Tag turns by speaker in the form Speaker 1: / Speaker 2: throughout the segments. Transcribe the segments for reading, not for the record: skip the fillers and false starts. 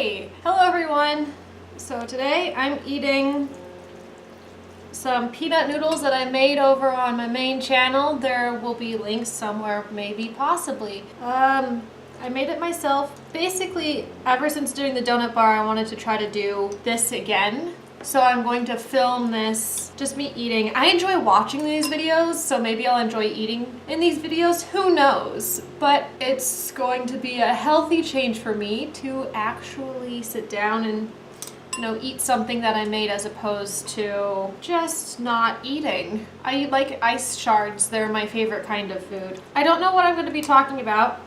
Speaker 1: Hey! Hello everyone! So today I'm eating some peanut noodles that I made over on my main channel. There will be links somewhere, maybe, possibly. I made it myself. Basically, ever since doing the donut bar, I wanted to try to do this again. So I'm going to film this, just me eating. I enjoy watching these videos, so maybe I'll enjoy eating in these videos, who knows? But it's going to be a healthy change for me to actually sit down and, you know, eat something that I made as opposed to just not eating. I like ice shards, they're my favorite kind of food. I don't know what I'm going to be talking about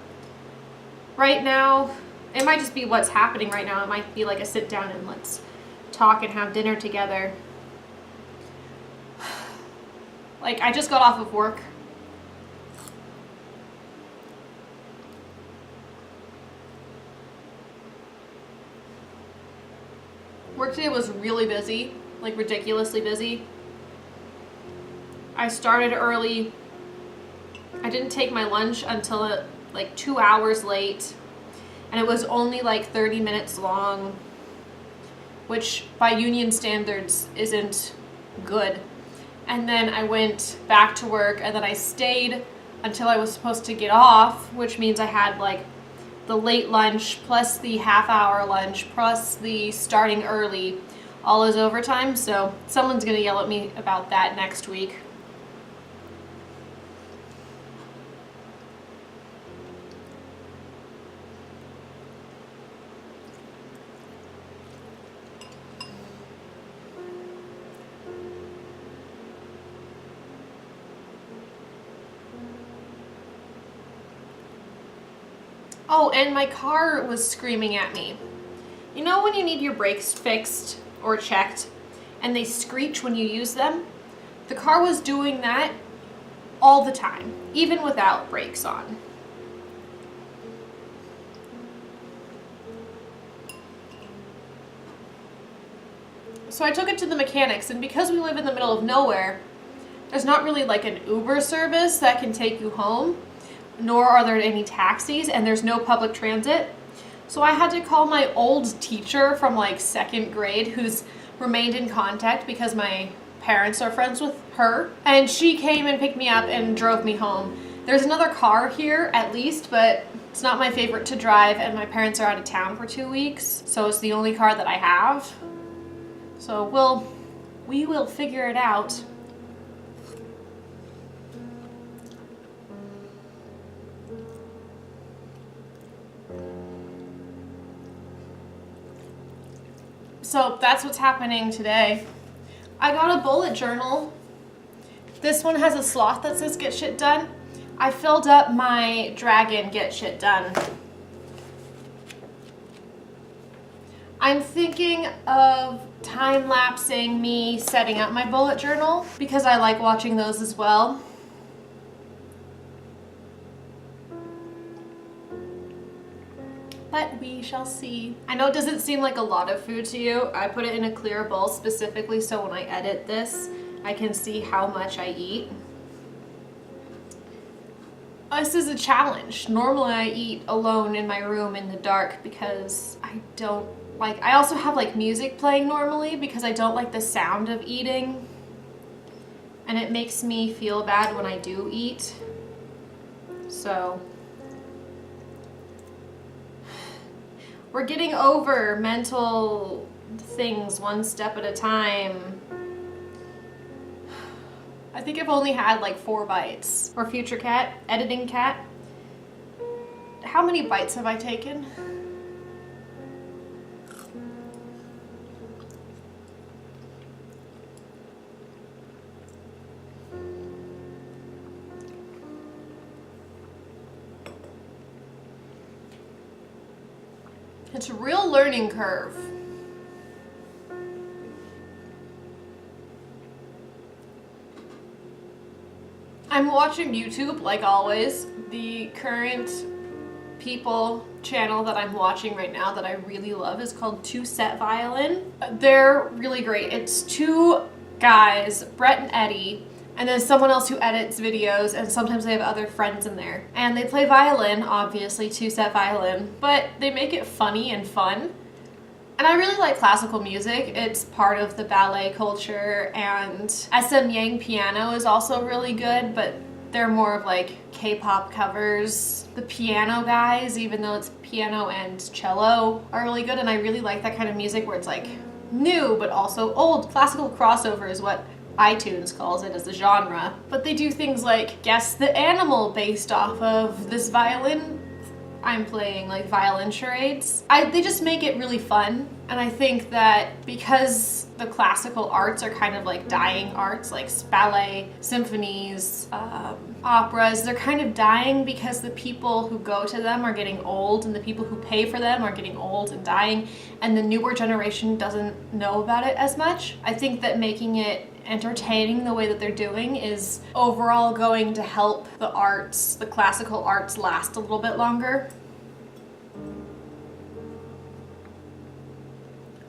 Speaker 1: right now. It might just be what's happening right now. It might be like a sit down and let's talk and have dinner together. Like, I just got off of work. Work today was really busy, like ridiculously busy. I started early. I didn't take my lunch until like 2 hours late, and it was only like 30 minutes long, which by union standards isn't good. And then I went back to work, and then I stayed until I was supposed to get off, which means I had like the late lunch plus the half-hour lunch plus the starting early, all as overtime. So someone's gonna yell at me about that next week. Oh, and my car was screaming at me. You know when you need your brakes fixed or checked and they screech when you use them? The car was doing that all the time, even without brakes on. So I took it to the mechanics, and because we live in the middle of nowhere, there's not really like an Uber service that can take you home, nor are there any taxis, and there's no public transit. So I had to call my old teacher from like second grade, who's remained in contact because my parents are friends with her, and she came and picked me up and drove me home. There's another car here at least, but it's not my favorite to drive, and my parents are out of town for 2 weeks, so it's the only car that I have. So we will figure it out. So that's what's happening today. I got a bullet journal. This one has a sloth that says get shit done. I filled up my dragon get shit done. I'm thinking of time-lapsing me setting up my bullet journal because I like watching those as well. But we shall see. I know it doesn't seem like a lot of food to you. I put it in a clear bowl specifically so when I edit this, I can see how much I eat. This is a challenge. Normally I eat alone in my room in the dark because I don't like, I also have like music playing normally because I don't like the sound of eating, and it makes me feel bad when I do eat. So we're getting over mental things one step at a time. I think I've only had like 4 bites. Or future cat, editing cat. How many bites have I taken? It's a real learning curve. I'm watching YouTube like always. The current channel that I'm watching right now that I really love is called Two Set Violin. They're really great. It's 2 guys, Brett and Eddie, and then someone else who edits videos, and sometimes they have other friends in there. And they play violin, obviously, two-set violin, but they make it funny and fun. And I really like classical music. It's part of the ballet culture, and SM Yang piano is also really good, but they're more of like K-pop covers. The piano guys, even though it's piano and cello, are really good, and I really like that kind of music where it's like new but also old. Classical crossover is what iTunes calls it as a genre. But they do things like guess the animal based off of this violin I'm playing, like violin charades. They just make it really fun, and I think that because the classical arts are kind of like dying arts, like ballet, symphonies, operas, they're kind of dying because the people who go to them are getting old, and the people who pay for them are getting old and dying, and the newer generation doesn't know about it as much. I think that making it entertaining the way that they're doing is overall going to help the arts, the classical arts, last a little bit longer.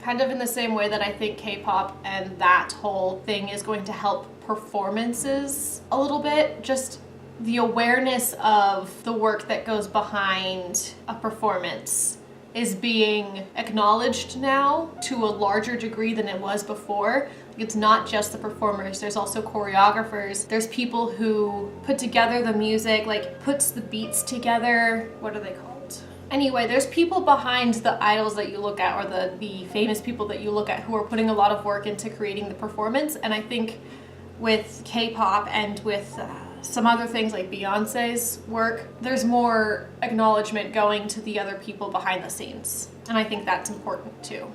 Speaker 1: Kind of in the same way that I think K-pop and that whole thing is going to help performances a little bit. Just the awareness of the work that goes behind a performance is being acknowledged now to a larger degree than it was before. It's not just the performers, there's also choreographers, there's people who put together the music, like puts the beats together. What are they called? Anyway, there's people behind the idols that you look at, or the famous people that you look at, who are putting a lot of work into creating the performance. And I think with K-pop and with some other things like Beyonce's work, there's more acknowledgement going to the other people behind the scenes. And I think that's important too.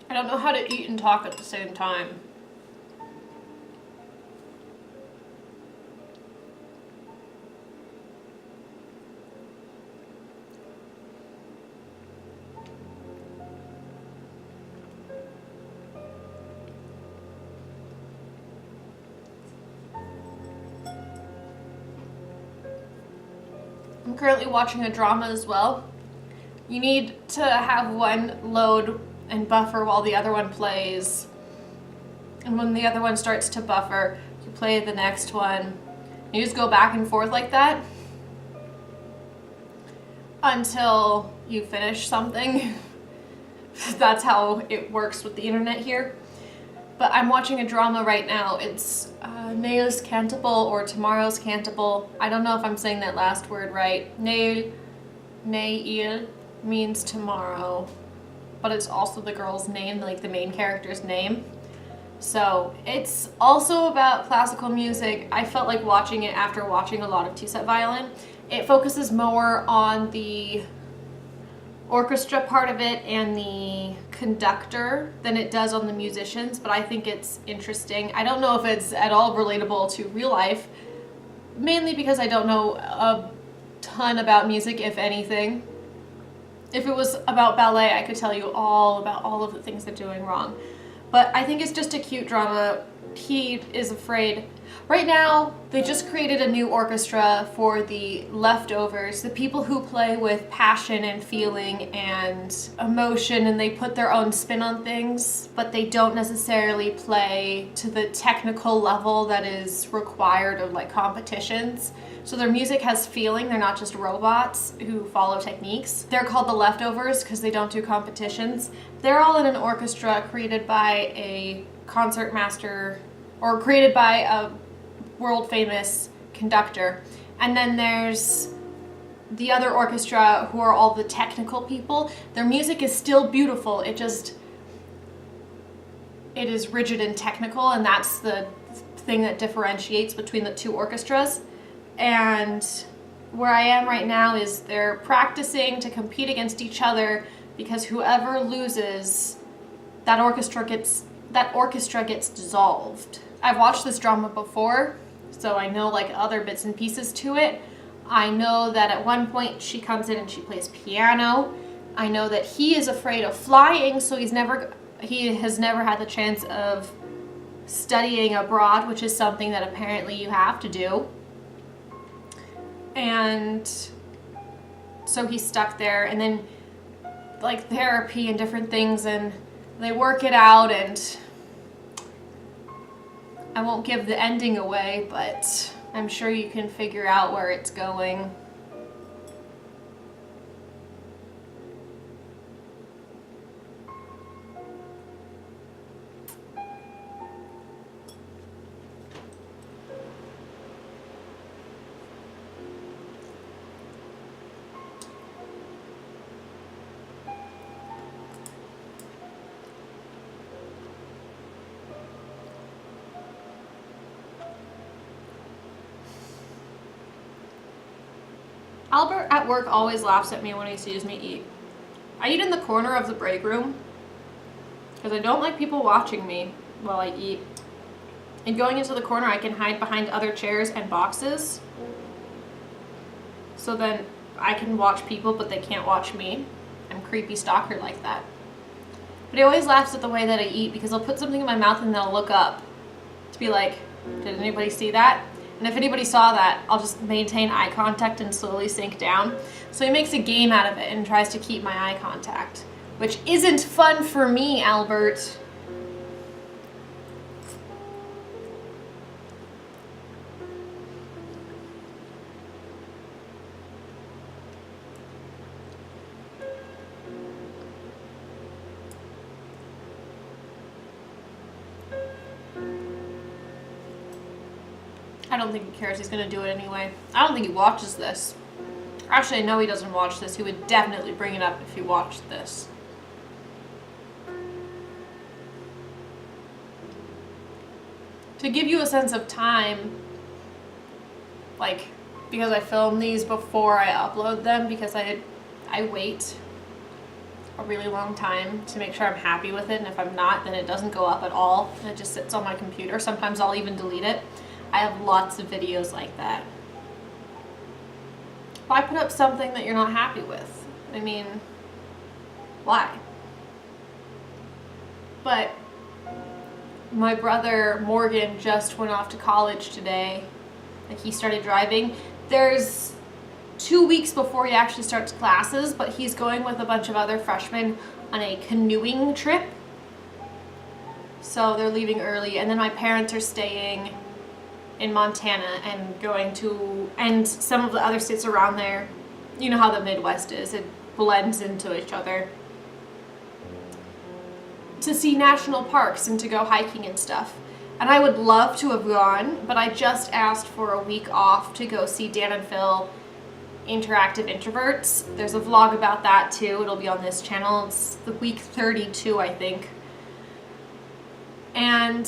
Speaker 1: I don't know how to eat and talk at the same time. I'm currently watching a drama as well. You need to have one load and buffer while the other one plays. And when the other one starts to buffer, you play the next one. You just go back and forth like that until you finish something. That's how it works with the internet here. But I'm watching a drama right now. It's Neil's Cantabile or Tomorrow's Cantabile. I don't know if I'm saying that last word right. Neil means tomorrow, but it's also the girl's name, like the main character's name. So it's also about classical music. I felt like watching it after watching a lot of two-set violin. It focuses more on the orchestra part of it and the conductor than it does on the musicians, but I think it's interesting. I don't know if it's at all relatable to real life, mainly because I don't know a ton about music, if anything. If it was about ballet, I could tell you all about all of the things they're doing wrong. But I think it's just a cute drama. He is afraid. Right now, they just created a new orchestra for the leftovers, the people who play with passion and feeling and emotion, and they put their own spin on things, but they don't necessarily play to the technical level that is required of like competitions. So their music has feeling, they're not just robots who follow techniques. They're called the leftovers because they don't do competitions. They're all in an orchestra created by a concert master, or created by a world famous conductor. And then there's the other orchestra who are all the technical people. Their music is still beautiful, it is rigid and technical, and that's the thing that differentiates between the two orchestras. And where I am right now is they're practicing to compete against each other, because whoever loses, that orchestra gets dissolved. I've watched this drama before, so I know like other bits and pieces to it. I know that at one point she comes in and she plays piano. I know that he is afraid of flying, so he has never had the chance of studying abroad, which is something that apparently you have to do. And so he's stuck there. And then like therapy and different things, and they work it out, and I won't give the ending away, but I'm sure you can figure out where it's going. Albert at work always laughs at me when he sees me eat. I eat in the corner of the break room because I don't like people watching me while I eat. And going into the corner, I can hide behind other chairs and boxes. So then I can watch people, but they can't watch me. I'm a creepy stalker like that. But he always laughs at the way that I eat because I'll put something in my mouth and then I'll look up to be like, did anybody see that? And if anybody saw that, I'll just maintain eye contact and slowly sink down. So he makes a game out of it and tries to keep my eye contact, which isn't fun for me, Albert. I don't think he cares. He's gonna do it anyway. I don't think he watches this. Actually, I know he doesn't watch this. He would definitely bring it up if he watched this. To give you a sense of time, like, because I film these before I upload them, because I wait a really long time to make sure I'm happy with it, and if I'm not, then it doesn't go up at all, and it just sits on my computer. Sometimes I'll even delete it. I have lots of videos like that. Why put up something that you're not happy with? I mean, why? But my brother Morgan just went off to college today. Like, he started driving. There's 2 weeks before he actually starts classes, but he's going with a bunch of other freshmen on a canoeing trip. So they're leaving early, and then my parents are staying in Montana and going to, and some of the other states around there. You know how the Midwest is, it blends into each other. To see national parks and to go hiking and stuff. And I would love to have gone, but I just asked for a week off to go see Dan and Phil Interactive Introverts. There's a vlog about that too. It'll be on this channel. It's the week 32, I think. And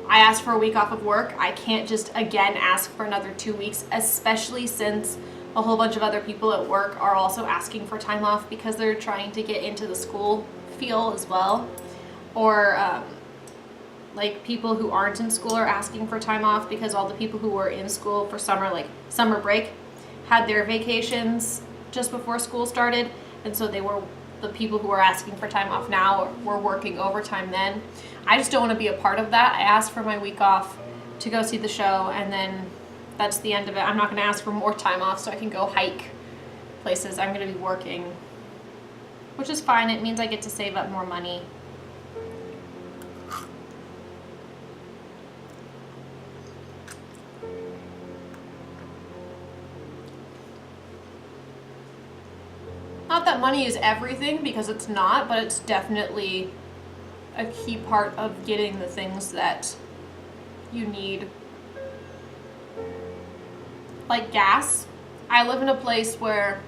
Speaker 1: I asked for a week off of work. I can't just again ask for another 2 weeks, especially since a whole bunch of other people at work are also asking for time off because they're trying to get into the school feel as well. Or like people who aren't in school are asking for time off because all the people who were in school for summer, like summer break, had their vacations just before school started, and so they were the people who are asking for time off now were working overtime then. I just don't want to be a part of that. I asked for my week off to go see the show, and then that's the end of it. I'm not going to ask for more time off so I can go hike places. I'm going to be working, which is fine. It means I get to save up more money. Not that money is everything, because it's not, but it's definitely a key part of getting the things that you need. Like gas. I live in a place where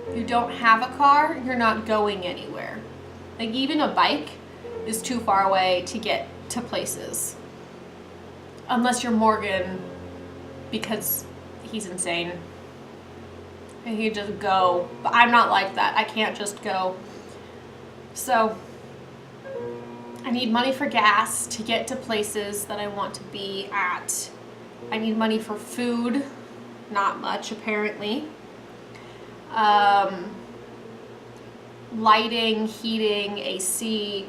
Speaker 1: if you don't have a car, you're not going anywhere. Like even a bike is too far away to get to places. Unless you're Morgan, because he's insane. And he just go. But I'm not like that. I can't just go. So I need money for gas to get to places that I want to be at. I need money for food. Not much, apparently. Lighting, heating, AC,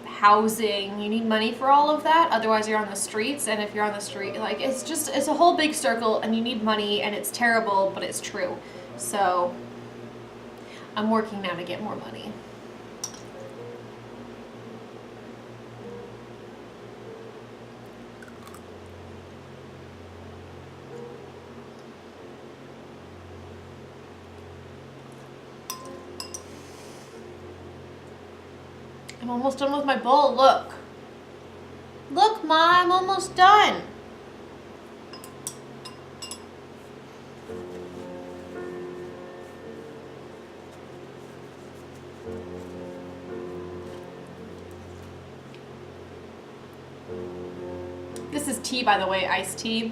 Speaker 1: housing. You need money for all of that. Otherwise you're on the streets. And if you're on the street, like, it's a whole big circle, and you need money, and it's terrible, but it's true. So I'm working now to get more money. I'm almost done with my bowl. Look. Look, Ma, I'm almost done. This is tea, by the way, iced tea.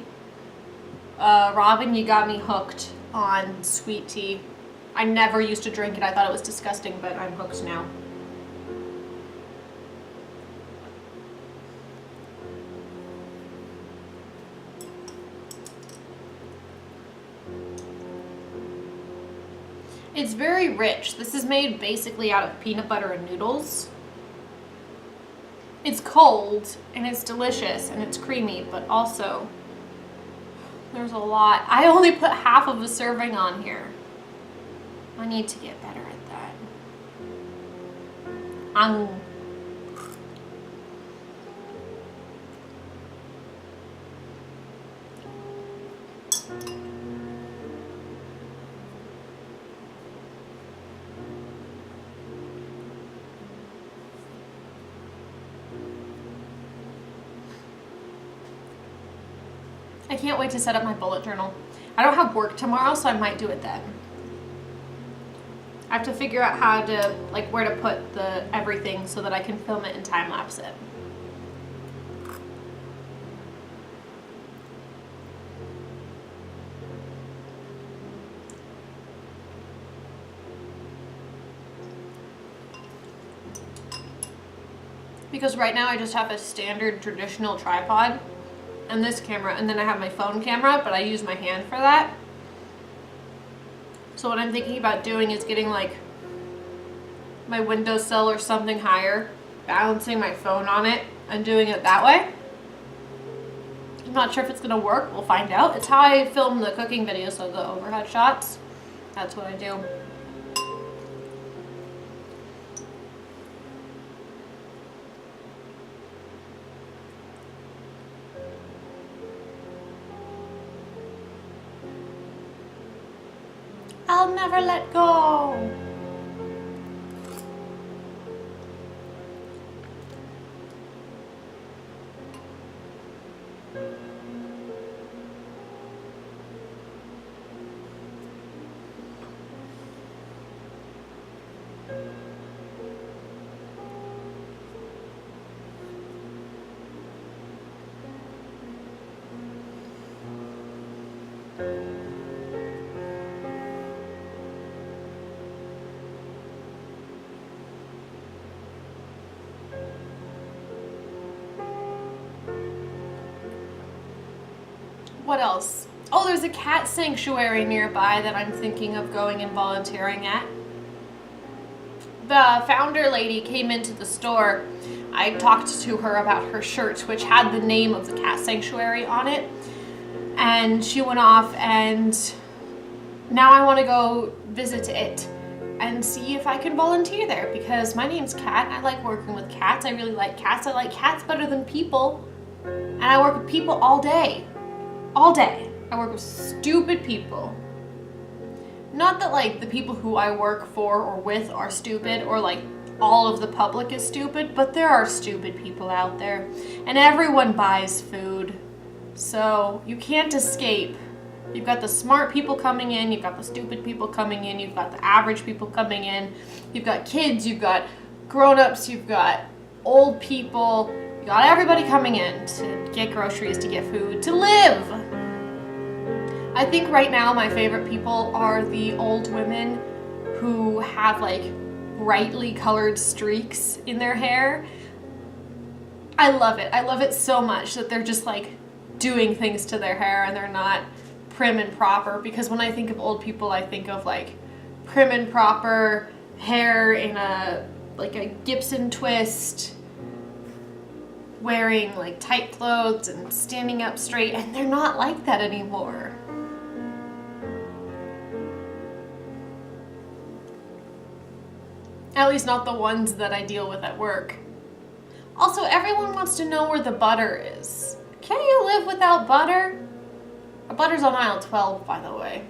Speaker 1: Robin, you got me hooked on sweet tea. I never used to drink it. I thought it was disgusting, but I'm hooked now. It's very rich. This is made basically out of peanut butter and noodles. It's cold and it's delicious and it's creamy, but also there's a lot. I only put half of a serving on here. I need to get better at that. I can't wait to set up my bullet journal. I don't have work tomorrow, so I might do it then. I have to figure out how to, like, where to put the everything so that I can film it and time lapse it. Because right now I just have a standard traditional tripod and this camera, and then I have my phone camera, but I use my hand for that. So what I'm thinking about doing is getting like my windowsill or something higher, balancing my phone on it and doing it that way. I'm not sure if it's gonna work, we'll find out. It's how I film the cooking videos, so the overhead shots. That's what I do. I'll never let go. What else? Oh, there's a cat sanctuary nearby that I'm thinking of going and volunteering at. The founder lady came into the store. I talked to her about her shirt, which had the name of the cat sanctuary on it. And she went off, and now I want to go visit it and see if I can volunteer there, because my name's Kat. I like working with cats. I really like cats. I like cats better than people. And I work with people all day. All day. I work with stupid people. Not that like the people who I work for or with are stupid, or like all of the public is stupid, but there are stupid people out there, and everyone buys food. So you can't escape. You've got the smart people coming in, you've got the stupid people coming in, you've got the average people coming in, you've got kids, you've got grown-ups, you've got old people, you got everybody coming in to get groceries, to get food, to live. I think right now my favorite people are the old women who have like brightly colored streaks in their hair. I love it. I love it so much that they're just like doing things to their hair and they're not prim and proper, because when I think of old people, I think of like prim and proper hair in a like a Gibson twist, wearing like tight clothes and standing up straight, and they're not like that anymore. At least not the ones that I deal with at work. Also, everyone wants to know where the butter is. Can you live without butter? Butter's on aisle 12, by the way.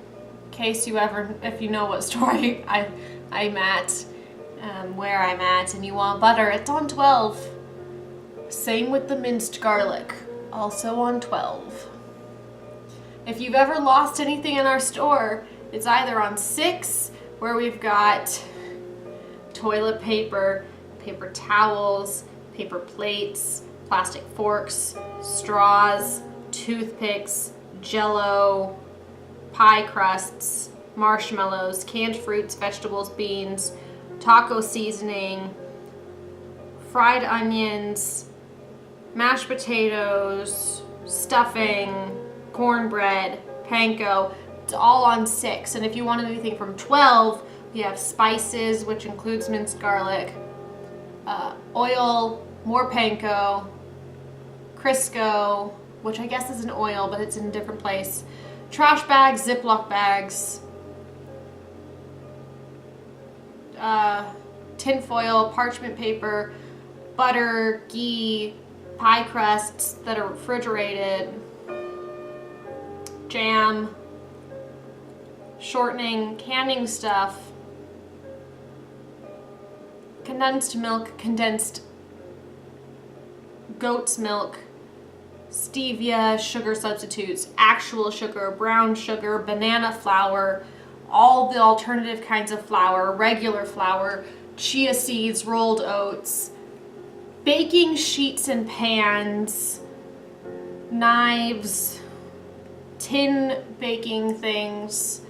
Speaker 1: In case you ever, if you know what store I'm at, where I'm at, and you want butter, it's on 12. Same with the minced garlic, also on 12. If you've ever lost anything in our store, it's either on 6, where we've got toilet paper, paper towels, paper plates, plastic forks, straws, toothpicks, Jell-O, pie crusts, marshmallows, canned fruits, vegetables, beans, taco seasoning, fried onions, mashed potatoes, stuffing, cornbread, panko. It's all on 6. And if you want anything from 12, we have spices, which includes minced garlic, oil, more panko, Crisco, which I guess is an oil, but it's in a different place, trash bags, Ziploc bags, tin foil, parchment paper, butter, ghee, pie crusts that are refrigerated, jam, shortening, canning stuff, condensed milk, condensed goat's milk, stevia, sugar substitutes, actual sugar, brown sugar, banana flour, all the alternative kinds of flour, regular flour, chia seeds, rolled oats, baking sheets and pans, knives, tin baking things,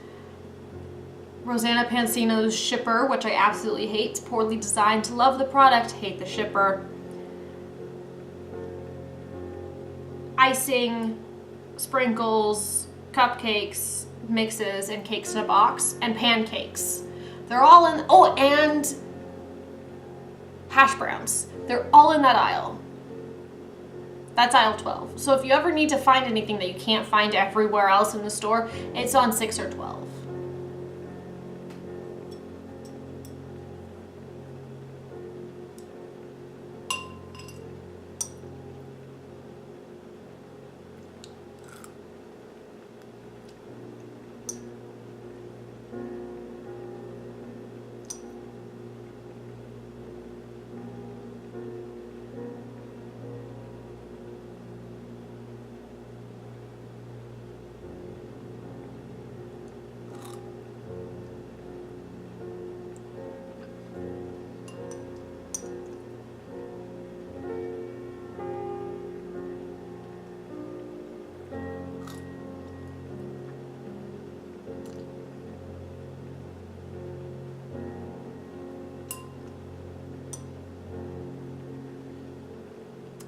Speaker 1: Rosanna Pansino's shipper, which I absolutely hate. It's poorly designed. To love the product, hate the shipper. Icing, sprinkles, cupcakes, mixes, and cakes in a box, and pancakes. They're all in, oh, and hash browns. They're all in that aisle. That's aisle 12. So if you ever need to find anything that you can't find everywhere else in the store, it's on 6 or 12.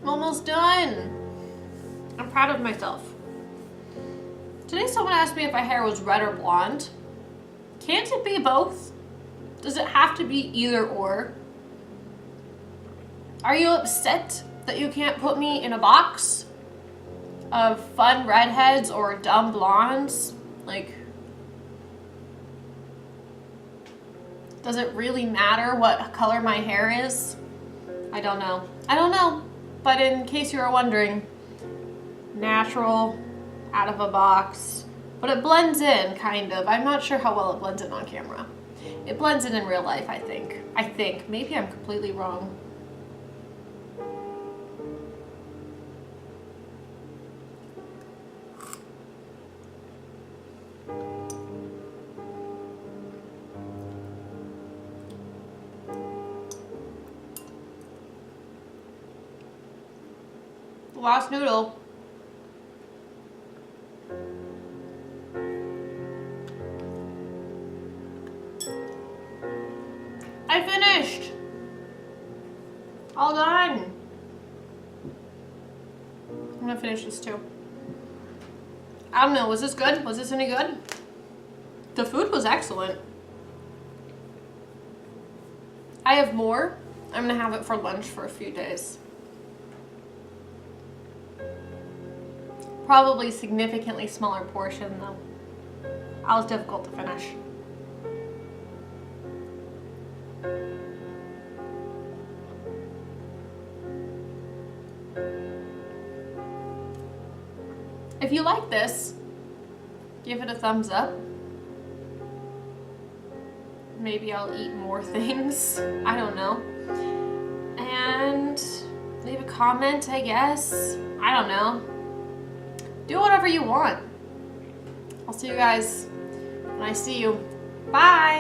Speaker 1: I'm almost done. I'm proud of myself. Today someone asked me if my hair was red or blonde. Can't it be both? Does it have to be either or? Are you upset that you can't put me in a box of fun redheads or dumb blondes? Like, does it really matter what color my hair is? I don't know. I don't know. But in case you were wondering, natural, out of a box, but it blends in, kind of. I'm not sure how well it blends in on camera. It blends in real life, I think. Maybe I'm completely wrong. Last noodle. I finished. All done. I'm gonna finish this too. I don't know, was this good? Was this any good? The food was excellent. I have more. I'm gonna have it for lunch for a few days. Probably significantly smaller portion though. That was difficult to finish. If you like this, give it a thumbs up. Maybe I'll eat more things. I don't know. And leave a comment, I guess. I don't know. Do whatever you want. I'll see you guys when I see you. Bye!